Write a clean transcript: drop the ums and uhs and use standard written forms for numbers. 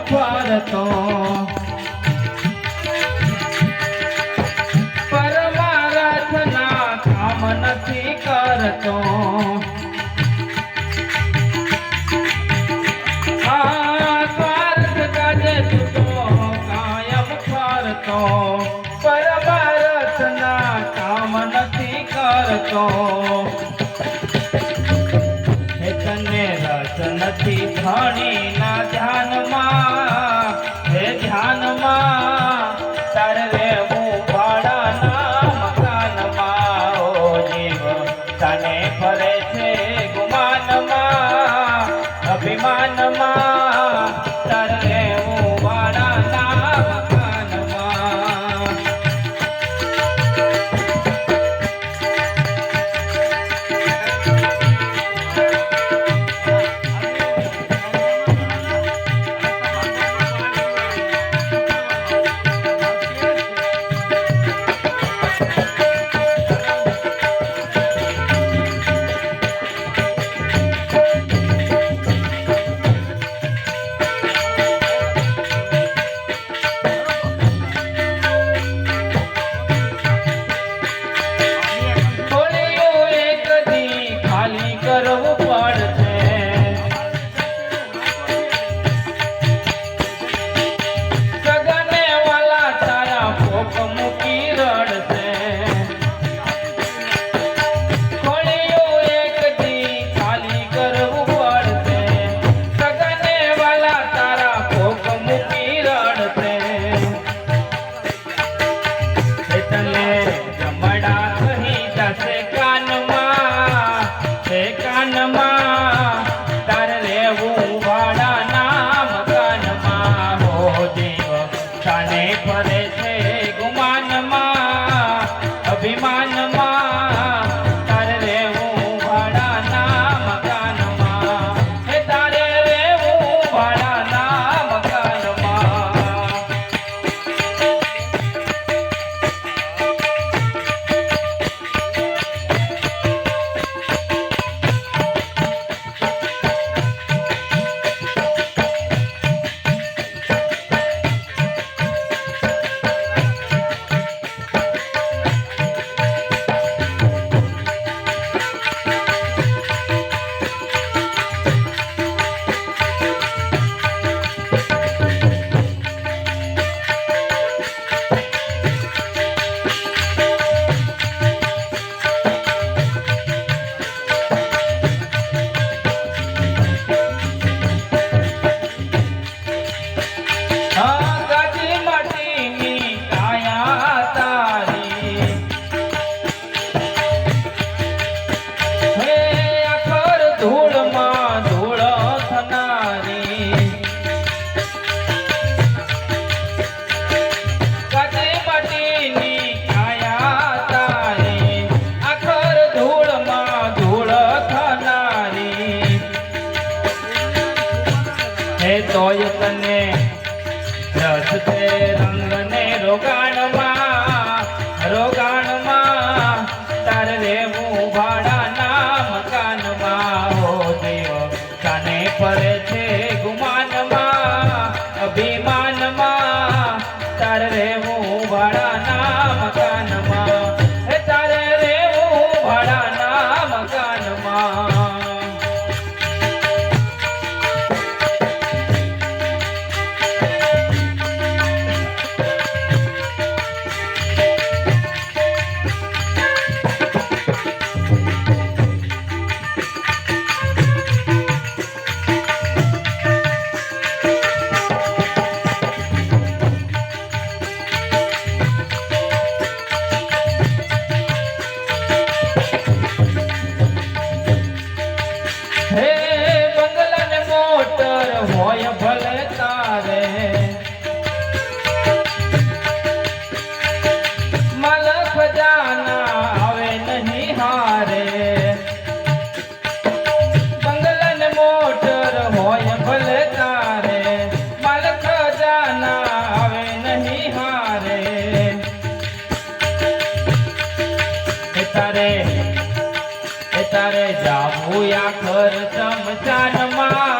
ભારતો પરમાર્થના કામ નથી કરતો સ્વાર્થ કાજે તું તો કાયમ ફરતો પરમાર્થના કામ નથી કરતો નથી ધણીના ધ્યાનમાં હે ધ્યાનમાં તારે રહેવું ભાડાના મકાનમાં ઓ જીવ તને ફરે છે ગુમાનમાં અભિમાનમાં તારે રહેવું ભાડાના મકાનમાં ફરે છે ગુમાનમાં અભિમાનમાં તારે રહેવું ભાડાના મકાનમાં હે તારે રહેવું ભાડાના મકાનમાં તોય તને રસ છે રંગને રોગાણમાં તારે રહેવું ભાડાના મકાનમાં હો દેવ તને ફરે છે ગુમાનમાં અભિમાનમાં તારે રહેવું ભાડાના મકાનમાં હે તારે રહેવું ભાડાના મકાનમાં તારે જાવું આખર શમશાનમાં